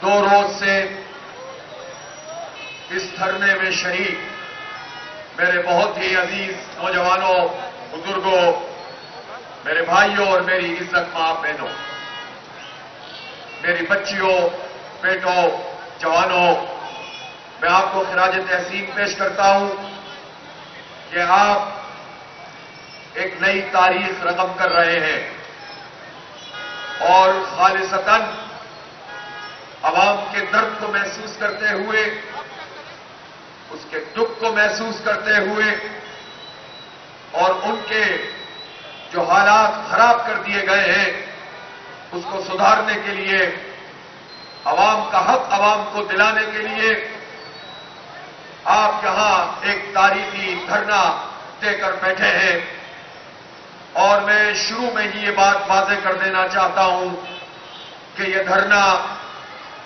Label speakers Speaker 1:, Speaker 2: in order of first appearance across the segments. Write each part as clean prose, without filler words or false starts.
Speaker 1: 2 روز سے اس دھرنے میں شریک میرے بہت ہی عزیز نوجوانوں، بزرگوں، میرے بھائیوں اور میری عزت ماں بہنوں، میری بچیوں، بیٹوں، جوانوں، میں آپ کو خراج تحسین پیش کرتا ہوں کہ آپ ایک نئی تاریخ رقم کر رہے ہیں اور خالصتاً عوام کے درد کو محسوس کرتے ہوئے، اس کے دکھ کو محسوس کرتے ہوئے اور ان کے جو حالات خراب کر دیے گئے ہیں اس کو سدھارنے کے لیے، عوام کا حق عوام کو دلانے کے لیے آپ یہاں ایک تاریخی دھرنا دے کر بیٹھے ہیں۔ اور میں شروع میں ہی یہ بات واضح کر دینا چاہتا ہوں کہ یہ دھرنا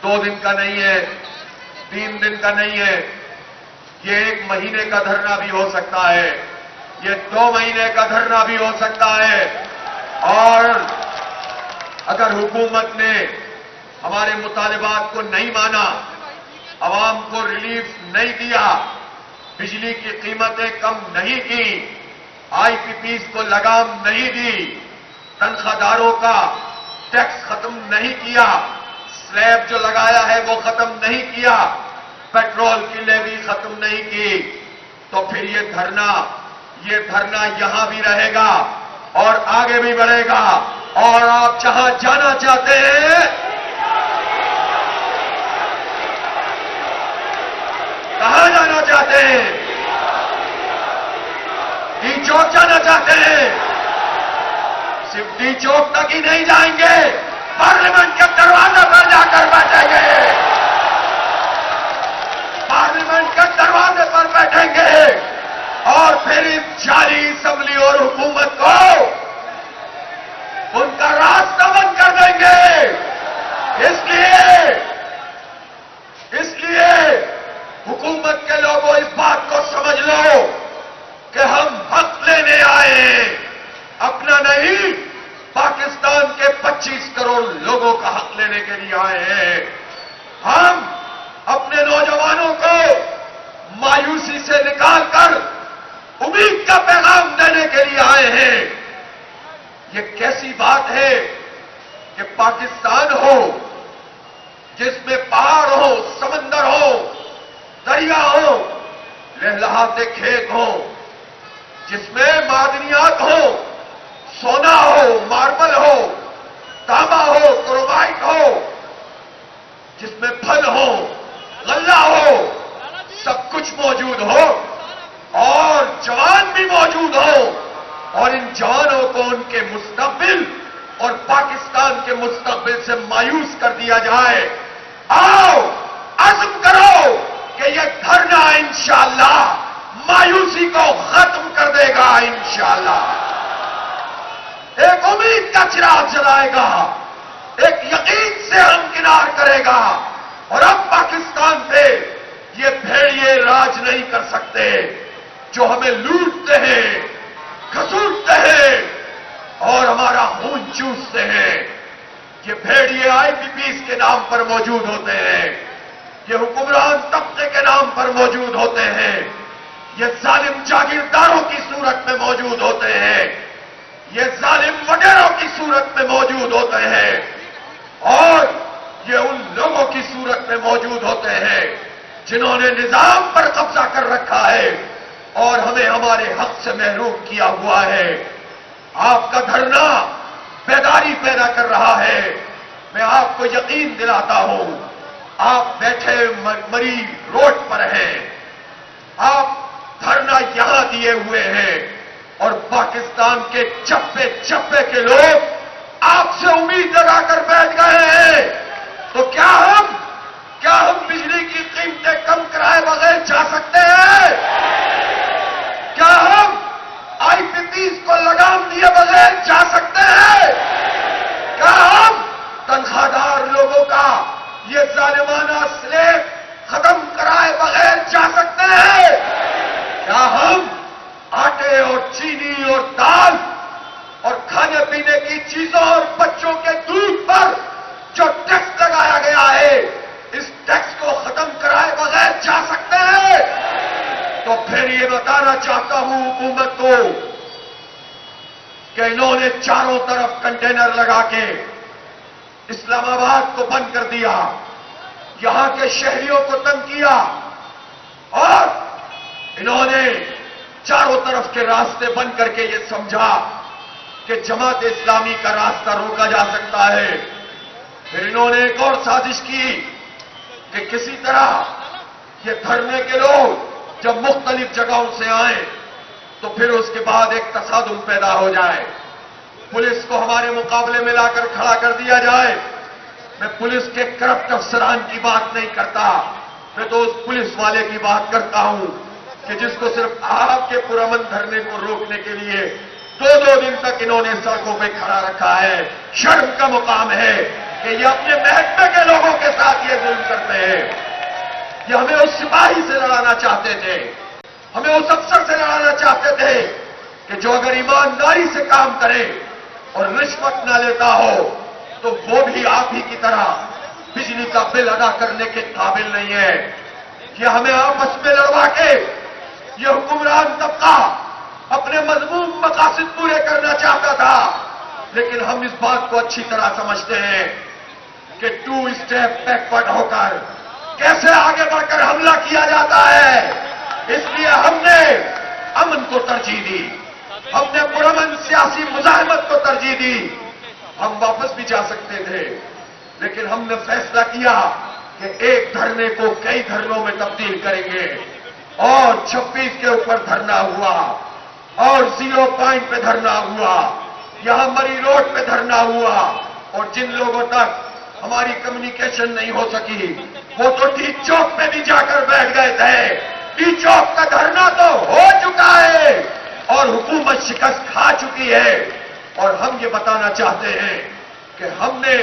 Speaker 1: 2 دن کا نہیں ہے، 3 دن کا نہیں ہے، یہ 1 مہینے کا دھرنا بھی ہو سکتا ہے، یہ 2 مہینے کا دھرنا بھی ہو سکتا ہے۔ اور اگر حکومت نے ہمارے مطالبات کو نہیں مانا، عوام کو ریلیف نہیں دیا، بجلی کی قیمتیں کم نہیں کی، آئی پی پیز کو لگام نہیں دی، تنخواہ داروں کا ٹیکس ختم نہیں کیا، سلیب جو لگایا ہے وہ ختم نہیں کیا، پیٹرول کی لیوی ختم نہیں کی، تو پھر یہ دھرنا یہاں بھی رہے گا اور آگے بھی بڑھے گا۔ اور آپ جہاں جانا چاہتے ہیں، کہاں جانا چاہتے ہیں؟ ڈی چوک جانا چاہتے ہیں؟ صرف ڈی چوک تک ہی نہیں جائیں گے، پارلیمنٹ کے دروازے پر جا کر بیٹھیں گے، پارلیمنٹ کے دروازے پر بیٹھیں گے اور پھر اس جعلی اسمبلی اور حکومت کو ان کا راستہ بند کر دیں گے۔ اس لیے حکومت کے لوگوں اس بات کو سمجھ لو کہ ہم حق لینے آئے ہیں، اپنا نہیں، پاکستان کے 25 کروڑ لوگوں کا حق لینے کے لیے آئے ہیں۔ ہم اپنے نوجوانوں کو مایوسی سے نکال کر امید کا پیغام دینے کے لیے آئے ہیں۔ یہ کیسی بات ہے کہ پاکستان ہو جس میں پہاڑ ہو، سمندر ہو، دریا ہو، لہلہاتے کھیت ہو، جس میں معدنیات ہو، سونا ہو، ماربل ہو، تانبا ہو، کرومائٹ ہو، جس میں پھل ہو، غلہ ہو، سب کچھ موجود ہو اور جوان بھی موجود ہو، اور ان جوانوں کو ان کے مستقبل اور پاکستان کے مستقبل سے مایوس کر دیا جائے۔ آؤ عزم کرو کہ یہ دھرنا انشاءاللہ مایوسی کو ختم کر دے گا، انشاءاللہ ایک امید کا چراغ جلائے گا، ایک یقین سے ہمکنار کرے گا، اور اب پاکستان پہ یہ بھیڑیے راج نہیں کر سکتے جو ہمیں لوٹتے ہیں، گھسوٹتے ہیں اور ہمارا خون چوستے ہیں۔ یہ بھیڑیے آئی پی پیز کے نام پر موجود ہوتے ہیں، یہ حکمران طبقے کے نام پر موجود ہوتے ہیں، یہ ظالم جاگیرداروں کی صورت میں موجود ہوتے ہیں، یہ ظالم وڈیروں کی صورت میں موجود ہوتے ہیں، اور یہ ان لوگوں کی صورت میں موجود ہوتے ہیں جنہوں نے نظام پر قبضہ کر رکھا ہے اور ہمیں ہمارے حق سے محروم کیا ہوا ہے۔ آپ کا دھرنا بیداری پیدا کر رہا ہے۔ میں آپ کو یقین دلاتا ہوں، آپ بیٹھے مری روڈ پر ہیں، آپ دھرنا یہاں دیے ہوئے ہیں، اور پاکستان کے چپے چپے کے لوگ آپ سے امید لگا کر بیٹھ گئے ہیں۔ تو کیا ہم بجلی کی قیمتیں کم کرائے بغیر جا سکتے ہیں؟ کیا ہم آئی پی پیز کو لگام دیے بغیر جا سکتے ہیں؟ کیا ہم تنخواہ دار لوگوں کا یہ ظالمانہ سلیب ختم کرائے بغیر جا سکتے ہیں؟ کیا ہم آٹے اور چینی اور دال اور کھانے پینے کی چیزوں اور بچوں کے دودھ پر جو ٹیکس لگایا گیا ہے انہوں نے چاروں طرف کنٹینر لگا کے اسلام آباد کو بند کر دیا، یہاں کے شہریوں کو تنگ کیا، اور انہوں نے چاروں طرف کے راستے بند کر کے یہ سمجھا کہ جماعت اسلامی کا راستہ روکا جا سکتا ہے۔ پھر انہوں نے ایک اور سازش کی کہ کسی طرح یہ دھرنے کے لوگ جب مختلف جگہوں سے آئیں تو پھر اس کے بعد ایک تصادم پیدا ہو جائے، پولیس کو ہمارے مقابلے میں لا کر کھڑا کر دیا جائے۔ میں پولیس کے کرپٹ افسران کی بات نہیں کرتا، میں تو اس پولیس والے کی بات کرتا ہوں کہ جس کو صرف آپ کے پرامن دھرنے کو روکنے کے لیے دو دن تک انہوں نے سڑکوں پہ کھڑا رکھا ہے۔ شرم کا مقام ہے کہ یہ اپنے محکمے کے لوگوں کے ساتھ یہ ظلم کرتے ہیں۔ یہ ہمیں اس سپاہی سے لڑانا چاہتے تھے، ہمیں اس افسر سے لڑانا چاہتے تھے کہ جو اگر ایمانداری سے کام کرے اور رشوت نہ لیتا ہو تو وہ بھی آپ ہی کی طرح بجلی کا بل ادا کرنے کے قابل نہیں ہے۔ یہ ہمیں آپس میں لڑوا کے یہ حکمران طبقہ اپنے مذموم مقاصد پورے کرنا چاہتا تھا، لیکن ہم اس بات کو اچھی طرح سمجھتے ہیں کہ 2 اسٹیپ بیکورڈ ہو کر کیسے آگے بڑھ کر حملہ کیا جاتا ہے۔ اس لیے ہم نے امن کو ترجیح دی، ہم نے پرامن سیاسی مزاحمت کو ترجیح دی۔ ہم واپس بھی جا سکتے تھے، لیکن ہم نے فیصلہ کیا کہ ایک دھرنے کو کئی دھرنوں میں تبدیل کریں گے، اور 26 کے اوپر دھرنا ہوا، اور 0 پوائنٹ پہ دھرنا ہوا، یہاں مری روڈ پہ دھرنا ہوا، اور جن لوگوں تک ہماری کمیونیکیشن نہیں ہو سکی وہ تو ٹی چوک پہ بھی جا کر بیٹھ گئے تھے۔ ٹی چوک کا دھرنا تو ہو چکا ہے اور حکومت شکست کھا چکی ہے، اور ہم یہ بتانا چاہتے ہیں کہ ہم نے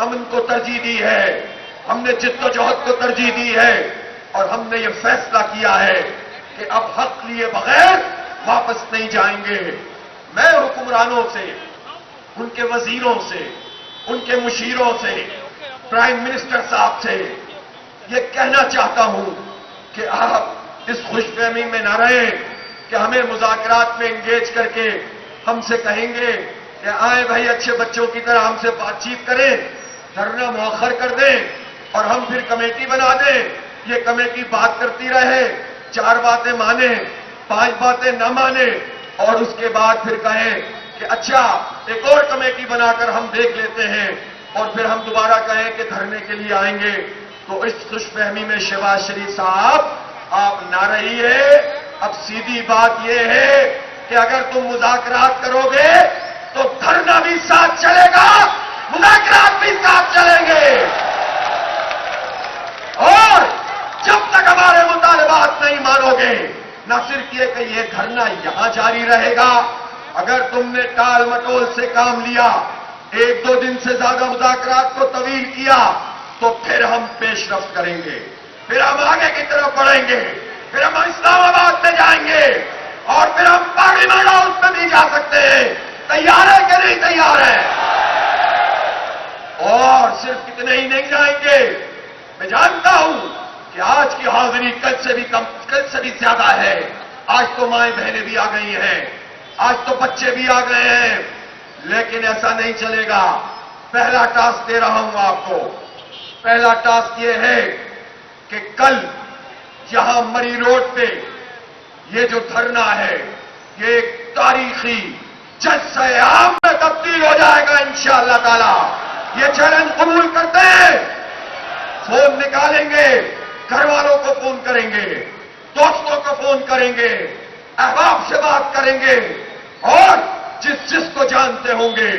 Speaker 1: امن کو ترجیح دی ہے، ہم نے جد و جہد کو ترجیح دی ہے، اور ہم نے یہ فیصلہ کیا ہے کہ اب حق لیے بغیر واپس نہیں جائیں گے۔ میں حکمرانوں سے، ان کے وزیروں سے، ان کے مشیروں سے، پرائم منسٹر صاحب سے یہ کہنا چاہتا ہوں کہ آپ اس خوش فہمی میں نہ رہیں کہ ہمیں مذاکرات میں انگیج کر کے ہم سے کہیں گے کہ آئیں بھائی اچھے بچوں کی طرح ہم سے بات چیت کریں، دھرنا مؤخر کر دیں اور ہم پھر کمیٹی بنا دیں۔ یہ کمیٹی بات کرتی رہے، 4 باتیں مانے، 5 باتیں نہ مانے، اور اس کے بعد پھر کہیں کہ اچھا ایک اور کمیٹی بنا کر ہم دیکھ لیتے ہیں، اور پھر ہم دوبارہ کہیں کہ دھرنے کے لیے آئیں گے۔ تو اس خوش فہمی میں شہباز شریف صاحب آپ نہ رہیے۔ اب سیدھی بات یہ ہے کہ اگر تم مذاکرات کرو گے تو دھرنا بھی ساتھ چلے گا، مذاکرات بھی ساتھ چلیں گے، اور جب تک ہمارے مطالبات نہیں مانو گے، نہ صرف یہ کہ یہ دھرنا یہاں جاری رہے گا، اگر تم نے ٹال مٹول سے کام لیا، 1-2 دن سے زیادہ مذاکرات کو طویل کیا، تو پھر ہم پیش رفت کریں گے، پھر ہم آگے کی طرف بڑھیں گے، پھر ہم اسلام آباد میں جائیں گے، اور پھر ہم پارلیمنٹ ہاؤس میں بھی جا سکتے ہیں۔ تیار ہے کہ نہیں تیار ہے؟ اور صرف اتنے ہی نہیں جائیں گے، میں جانتا ہوں کہ آج کی حاضری کل سے بھی زیادہ ہے۔ آج تو مائیں بہنیں بھی آ گئی ہیں، آج تو بچے بھی آ گئے ہیں، لیکن ایسا نہیں چلے گا۔ پہلا ٹاسک دے رہا ہوں آپ کو، پہلا ٹاسک یہ ہے کہ کل یہاں مری روڈ پہ یہ جو دھرنا ہے یہ ایک تاریخی جلسہ عام میں تبدیل ہو جائے گا انشاءاللہ تعالی۔ یہ چیلنج قبول کرتے ہیں، فون نکالیں گے، گھر والوں کو فون کریں گے، دوستوں کو فون کریں گے، احباب سے بات کریں گے، اور جس کو جانتے ہوں گے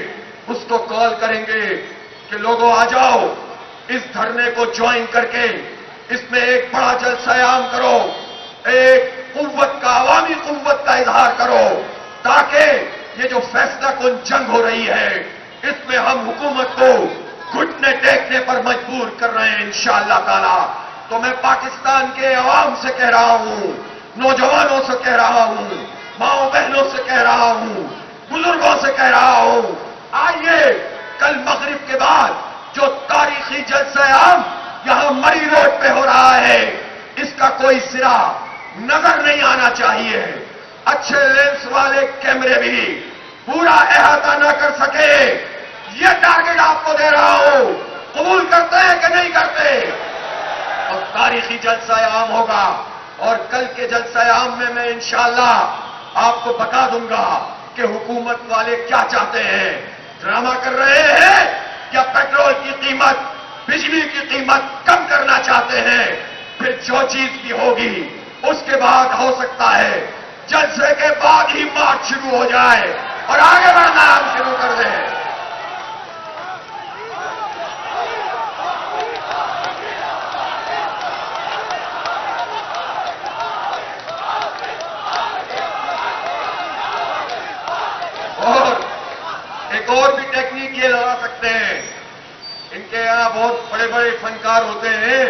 Speaker 1: اس کو کال کریں گے کہ لوگوں آ جاؤ، اس دھرنے کو جوائن کر کے اس میں ایک بڑا جلسہ عام کرو، ایک قوت کا، عوامی قوت کا اظہار کرو، تاکہ یہ جو فیصلہ کن جنگ ہو رہی ہے اس میں ہم حکومت کو گھٹنے ٹیکنے پر مجبور کر رہے ہیں انشاءاللہ تعالی۔ تو میں پاکستان کے عوام سے کہہ رہا ہوں، نوجوانوں سے کہہ رہا ہوں، ماؤں بہنوں سے کہہ رہا ہوں، بزرگوں سے کہہ رہا ہوں، آئیے کل مغرب کے بعد جو تاریخی جلسہ عام یہاں مری روڈ پہ ہو رہا ہے اس کا کوئی سرا نظر نہیں آنا چاہیے۔ اچھے لینس والے کیمرے بھی پورا احاطہ نہ کر سکے، یہ ٹارگٹ آپ کو دے رہا ہوں، قبول کرتے ہیں کہ نہیں کرتے؟ اور تاریخی جلسہ عام ہوگا، اور کل کے جلسہ عام میں انشاءاللہ آپ کو بتا دوں گا کہ حکومت والے کیا چاہتے ہیں، ڈرامہ کر رہے ہیں یا پیٹرول کی قیمت، بجلی کی قیمت کم کرنا چاہتے ہیں؟ پھر جو چیز بھی ہوگی اس کے بعد ہو سکتا ہے جلسے کے بعد ہی مارچ شروع ہو جائے اور آگے بڑھنا ہم شروع کر دیں۔ اور ایک اور بھی ٹیکنیک یہ لگا سکتے ہیں، ان کے یہاں بہت بڑے بڑے فنکار ہوتے ہیں،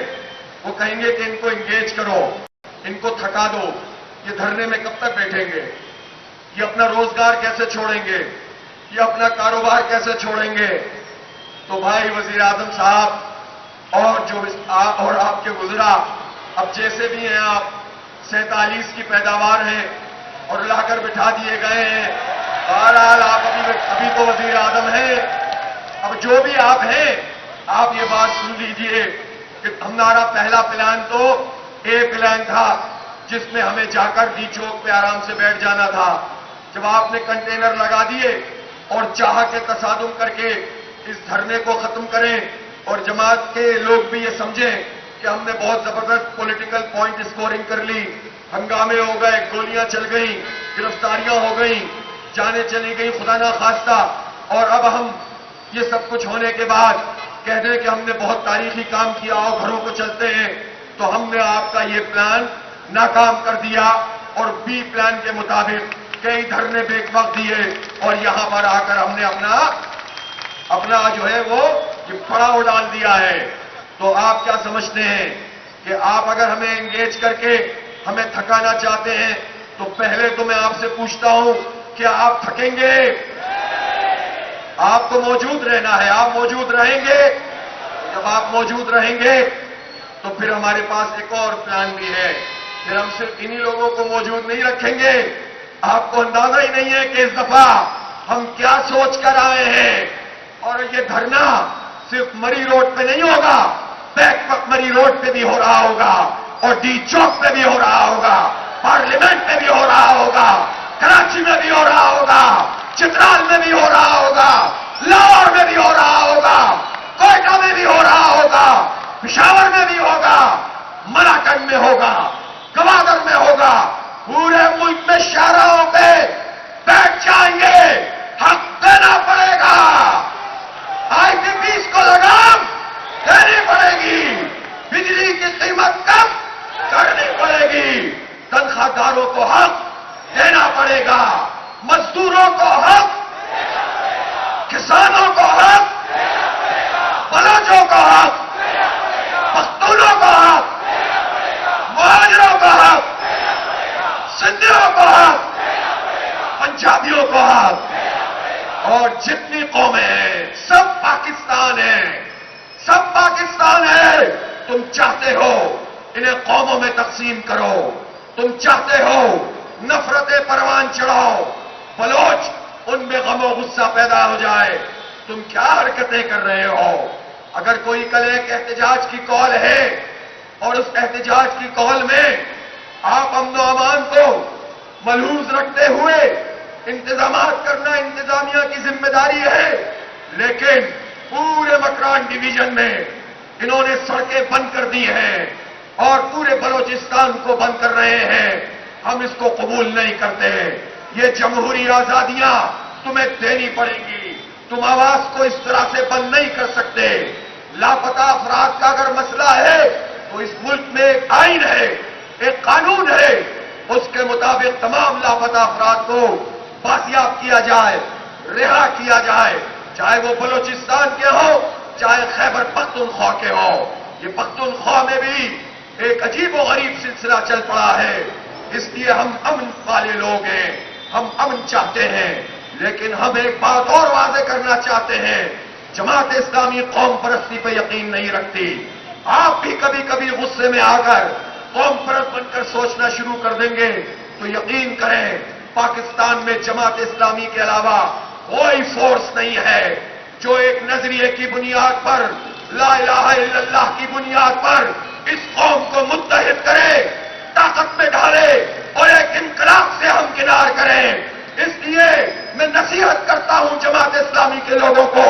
Speaker 1: وہ کہیں گے کہ ان کو انگیج کرو، ان کو تھکا دو، یہ دھرنے میں کب تک بیٹھیں گے، یہ اپنا روزگار کیسے چھوڑیں گے، یہ اپنا کاروبار کیسے چھوڑیں گے؟ تو بھائی وزیر اعظم صاحب اور آپ کے وزراء، اب جیسے بھی ہیں آپ 47 کی پیداوار ہیں اور لا کر بٹھا دیے گئے ہیں، بہرحال آپ ابھی تو وزیر اعظم ہیں، اب جو بھی آپ ہیں آپ یہ بات سن لیجئے کہ ہمارا پہلا پلان تو اے پلان تھا، جس میں ہمیں جا کر ڈی چوک پہ آرام سے بیٹھ جانا تھا۔ جب آپ نے کنٹینر لگا دیے اور چاہ کے تصادم کر کے اس دھرنے کو ختم کریں اور جماعت کے لوگ بھی یہ سمجھیں کہ ہم نے بہت زبردست پولیٹیکل پوائنٹ اسکورنگ کر لی، ہنگامے ہو گئے، گولیاں چل گئیں، گرفتاریاں ہو گئیں، جانیں چلی گئی خدا نہ خواستہ، اور اب ہم یہ سب کچھ ہونے کے بعد کہہ دیں کہ ہم نے بہت تاریخی کام کیا اور گھروں کو چلتے ہیں، تو ہم نے آپ کا یہ پلان ناکام کر دیا اور بی پلان کے مطابق کئی دھرنے بیک وقت دیے اور یہاں پر آ کر ہم نے اپنا جو ہے وہ یہ پڑاؤ ڈال دیا ہے۔ تو آپ کیا سمجھتے ہیں کہ آپ اگر ہمیں انگیج کر کے ہمیں تھکانا چاہتے ہیں تو پہلے تو میں آپ سے پوچھتا ہوں کیا آپ تھکیں گے؟ آپ کو موجود رہنا ہے، آپ موجود رہیں گے؟ جب آپ موجود رہیں گے تو پھر ہمارے پاس ایک اور پلان بھی ہے، پھر ہم صرف انہی لوگوں کو موجود نہیں رکھیں گے، آپ کو اندازہ ہی نہیں ہے کہ اس دفعہ ہم کیا سوچ کر آئے ہیں، اور یہ دھرنا صرف مری روڈ پہ نہیں ہوگا، بیک وقت مری روڈ پہ بھی ہو رہا ہوگا اور ڈی چوک پہ بھی ہو رہا ہوگا، پارلیمنٹ میں بھی ہو رہا ہوگا، کراچی میں بھی ہو رہا ہوگا، چترال میں بھی ہو رہا ہوگا، لاہور میں بھی ہو رہا ہوگا، کوئٹہ میں بھی ہو رہا ہوگا، پشاور میں بھی ہوگا، ملاکنڈ میں ہوگا، گوادر میں ہوگا، پورے ملک میں شاہراہوں پہ بیٹھ جائیں گے، حق دینا پڑے گا، آئی پی پیز کو لگام دینی پڑے گی، بجلی کی قیمت کم کرنی پڑے گی، تنخواہ داروں کو حق دینا پڑے گا، مزدوروں کو حق، کسانوں کو حق، بلوچوں کو حق، پختونوں کو حق، مہاجروں کو حق، سندھیوں کو حق، پنجابیوں کو حق، اور جتنی قومیں ہیں سب پاکستان ہیں، سب پاکستان ہے۔ تم چاہتے ہو انہیں قوموں میں تقسیم کرو، تم چاہتے ہو نفرت پروان چڑھاؤ، بلوچ ان میں غم و غصہ پیدا ہو جائے، تم کیا حرکتیں کر رہے ہو؟ اگر کوئی کل ایک احتجاج کی کال ہے اور اس احتجاج کی کال میں آپ امن و امان کو ملحوظ رکھتے ہوئے انتظامات کرنا انتظامیہ کی ذمہ داری ہے، لیکن پورے مکران ڈویژن میں انہوں نے سڑکیں بند کر دی ہیں اور پورے بلوچستان کو بند کر رہے ہیں، ہم اس کو قبول نہیں کرتے۔ یہ جمہوری آزادیاں تمہیں دینی پڑیں گی، تم آواز کو اس طرح سے بند نہیں کر سکتے۔ لاپتہ افراد کا اگر مسئلہ ہے تو اس ملک میں ایک آئین ہے، ایک قانون ہے، اس کے مطابق تمام لاپتہ افراد کو بازیاب کیا جائے، رہا کیا جائے، چاہے وہ بلوچستان کے ہوں چاہے خیبر پختونخوا کے ہوں۔ یہ پختونخوا میں بھی ایک عجیب و غریب سلسلہ چل پڑا ہے، اس لیے ہم امن والے لوگ ہیں، ہم امن چاہتے ہیں، لیکن ہم ایک بات اور واضح کرنا چاہتے ہیں، جماعت اسلامی قوم پرستی پہ یقین نہیں رکھتی۔ آپ بھی کبھی کبھی غصے میں آ کر قوم پرست بن کر سوچنا شروع کر دیں گے تو یقین کریں پاکستان میں جماعت اسلامی کے علاوہ کوئی فورس نہیں ہے جو ایک نظریے کی بنیاد پر، لا الہ الا اللہ کی بنیاد پر اس قوم کو متحد کرے، طاقت میں ڈالے اور ایک انقلاب سے ہمکنار کریں۔ اس لیے میں نصیحت کرتا ہوں جماعت اسلامی کے لوگوں کو،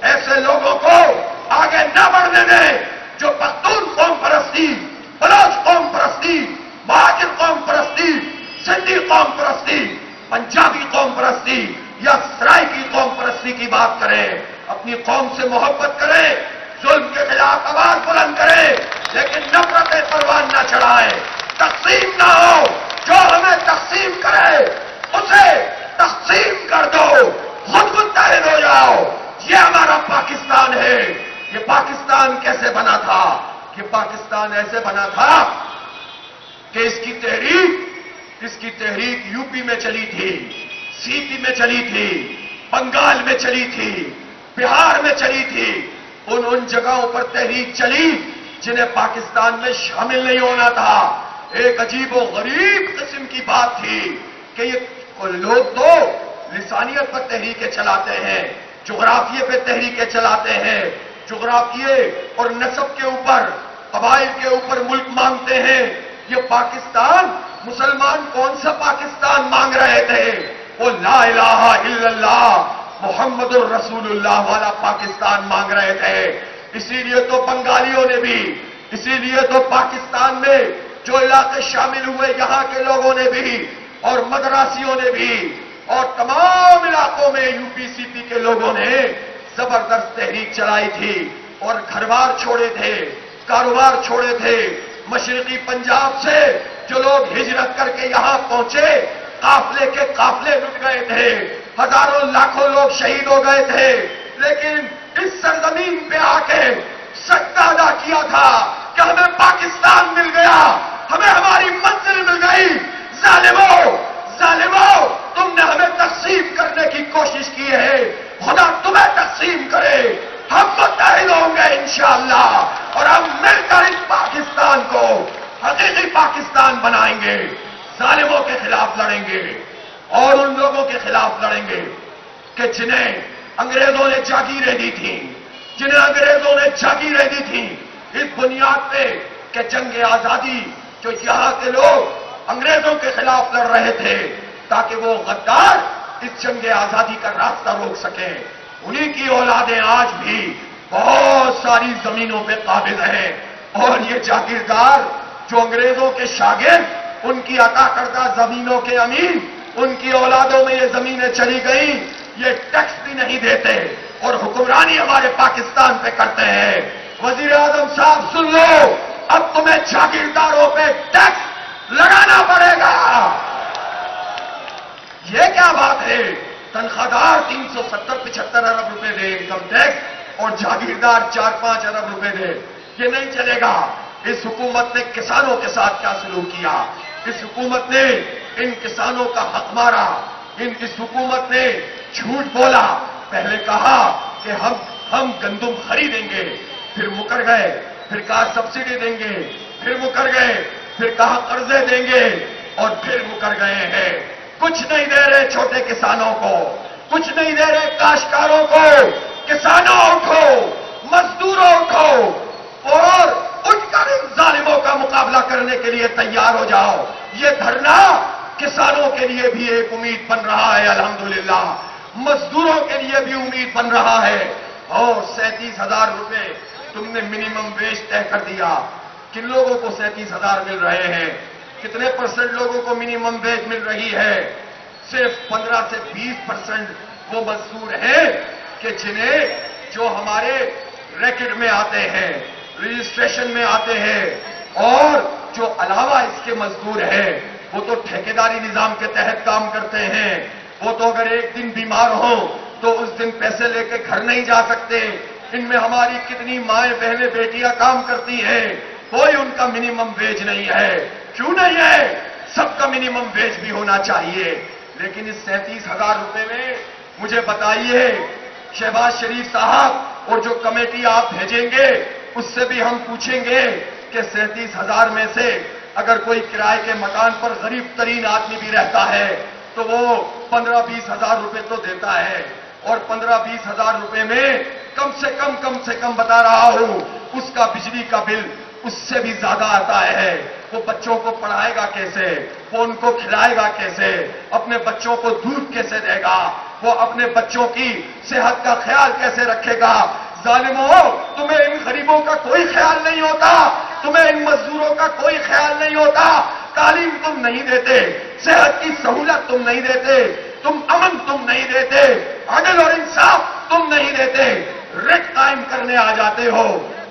Speaker 1: ایسے لوگوں کو آگے نہ بڑھنے دیں جو پختون قوم پرستی، بلوچ قوم پرستی، مہاجر قوم پرستی، سندھی قوم پرستی، پنجابی قوم پرستی یا سرائکی قوم پرستی کی بات کریں۔ اپنی قوم سے محبت کریں، ظلم کے خلاف آواز بلند کریں، لیکن نفرت پروان نہ چڑھائیں، تقسیم نہ ہو۔ جو ہمیں تقسیم کرے اسے تقسیم کر دو، خود متحد ہو جاؤ۔ یہ ہمارا پاکستان ہے۔ یہ پاکستان کیسے بنا تھا؟ یہ پاکستان ایسے بنا تھا کہ اس کی تحریک یو پی میں چلی تھی، سی پی میں چلی تھی، بنگال میں چلی تھی، بہار میں چلی تھی۔ ان جگہوں پر تحریک چلی جنہیں پاکستان میں شامل نہیں ہونا تھا۔ ایک عجیب و غریب قسم کی بات تھی کہ یہ لوگ تو لسانیت پر تحریکیں چلاتے ہیں، جغرافیے پہ تحریکیں چلاتے ہیں، جغرافیے اور نسب کے اوپر، قبائل کے اوپر ملک مانگتے ہیں۔ یہ پاکستان، مسلمان کون سا پاکستان مانگ رہے تھے؟ وہ لا الہ الا اللہ محمد الرسول اللہ والا پاکستان مانگ رہے تھے۔ اسی لیے تو بنگالیوں نے بھی، اسی لیے تو پاکستان میں جو علاقے شامل ہوئے یہاں کے لوگوں نے بھی اور مدراسیوں نے بھی اور تمام علاقوں میں یو پی سی پی کے لوگوں نے زبردست تحریک چلائی تھی اور گھر بار چھوڑے تھے، کاروبار چھوڑے تھے۔ مشرقی پنجاب سے جو لوگ ہجرت کر کے یہاں پہنچے، قافلے کے قافلے لٹ گئے تھے، ہزاروں لاکھوں لوگ شہید ہو گئے تھے، لیکن اس سرزمین پہ آ کے سجدہ ادا کیا تھا کہ ہمیں پاکستان مل گیا، ہمیں ہماری منزل مل گئی۔ ظالموں، تم نے ہمیں تقسیم کرنے کی کوشش کی ہے، خدا تمہیں تقسیم کرے۔ ہم متحد ہوں گے انشاءاللہ اور ہم مل کر اس پاکستان کو حقیقی پاکستان بنائیں گے، ظالموں کے خلاف لڑیں گے اور ان لوگوں کے خلاف لڑیں گے کہ جنہیں انگریزوں نے جاگیریں دی تھیں، اس بنیاد پہ کہ جنگ آزادی جو یہاں کے لوگ انگریزوں کے خلاف لڑ رہے تھے تاکہ وہ غدار اس جنگ آزادی کا راستہ روک سکیں، انہی کی اولادیں آج بھی بہت ساری زمینوں پہ قابض ہیں۔ اور یہ جاگیردار جو انگریزوں کے شاگرد، ان کی عطا کردہ زمینوں کے امین، ان کی اولادوں میں یہ زمینیں چلی گئیں، یہ ٹیکس بھی نہیں دیتے اور حکمرانی ہمارے پاکستان پہ کرتے ہیں۔ وزیر اعظم صاحب سن لو، اب تمہیں جاگیرداروں پہ ٹیکس لگانا پڑے گا۔ یہ کیا بات ہے؟ تنخواہ دار 370-75 ارب روپے دے انکم ٹیکس اور جاگیردار 4-5 ارب روپے دے، یہ نہیں چلے گا۔ اس حکومت نے کسانوں کے ساتھ کیا سلوک کیا؟ اس حکومت نے ان کسانوں کا حق مارا، اس حکومت نے جھوٹ بولا۔ پہلے کہا کہ ہم گندم خریدیں گے، پھر مکر گئے، پھر کہا سبسڈی دیں گے، پھر مکر گئے، پھر کہا قرضے دیں گے اور پھر مکر گئے ہیں۔ کچھ نہیں دے رہے چھوٹے کسانوں کو، کچھ نہیں دے رہے کاشتکاروں کو۔ کسانوں اٹھو، مزدوروں اٹھو اور اٹھ کر ان ظالموں کا مقابلہ کرنے کے لیے تیار ہو جاؤ۔ یہ دھرنا کسانوں کے لیے بھی ایک امید بن رہا ہے، الحمدللہ مزدوروں کے لیے بھی امید بن رہا ہے۔ اور 37,000 روپے تم نے منیمم ویج طے کر دیا۔ کن لوگوں کو 37,000 مل رہے ہیں؟ کتنے % لوگوں کو منیمم ویج مل رہی ہے؟ صرف 15 سے 20% وہ مزدور ہیں کہ جنہیں جو ہمارے ریکٹ میں آتے ہیں، رجسٹریشن میں آتے ہیں، اور جو علاوہ اس کے مزدور ہیں وہ تو ٹھیکیداری نظام کے تحت کام کرتے ہیں۔ وہ تو اگر ایک دن بیمار ہوں تو اس دن پیسے لے کے گھر نہیں جا سکتے۔ ان میں ہماری کتنی مائیں بہنیں بیٹیاں کام کرتی ہیں، کوئی ان کا منیمم ویج نہیں ہے۔ کیوں نہیں ہے؟ سب کا منیمم ویج بھی ہونا چاہیے۔ لیکن اس 37,000 روپے میں مجھے بتائیے، شہباز شریف صاحب اور جو کمیٹی آپ بھیجیں گے اس سے بھی ہم پوچھیں گے کہ 37,000 میں سے اگر کوئی کرائے کے مکان پر غریب ترین آدمی بھی رہتا ہے تو وہ 15-20 ہزار روپے تو دیتا ہے، اور 15-20 ہزار روپے میں کم سے کم بتا رہا ہوں اس کا بجلی کا بل اس سے بھی زیادہ آتا ہے۔ وہ بچوں کو پڑھائے گا کیسے؟ وہ ان کو کھلائے گا کیسے؟ اپنے بچوں کو دودھ کیسے دے گا؟ وہ اپنے بچوں کی صحت کا خیال کیسے رکھے گا؟ ظالموں، تمہیں ان غریبوں کا کوئی خیال نہیں ہوتا، تمہیں ان مزدوروں کا کوئی خیال نہیں ہوتا۔ تعلیم تم نہیں دیتے، صحت کی سہولت تم نہیں دیتے، تم امن تم نہیں دیتے، عدل اور انصاف تم نہیں دیتے، ریٹ قائم کرنے آ جاتے ہو،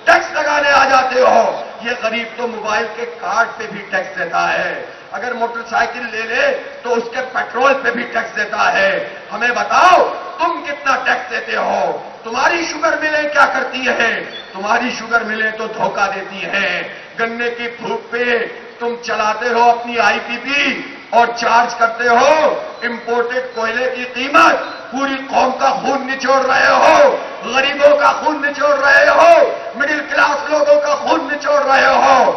Speaker 1: ٹیکس لگانے آ جاتے ہو۔ یہ غریب تو موبائل کے کارڈ پہ بھی ٹیکس دیتا ہے، اگر موٹر سائیکل لے لے تو اس کے پیٹرول پہ بھی ٹیکس دیتا ہے۔ ہمیں بتاؤ تم کتنا ٹیکس دیتے ہو؟ تمہاری شوگر ملیں کیا کرتی ہیں؟ تمہاری شوگر ملیں تو دھوکہ دیتی ہیں۔ گنے کی پھوک پہ تم چلاتے ہو اپنی آئی پی پی اور چارج کرتے ہو امپورٹڈ کوئلے کی قیمت، پوری قوم کا خون نچوڑ رہے ہو، غریبوں کا خون نچوڑ رہے ہو، مڈل کلاس لوگوں کا خون نچوڑ رہے ہو۔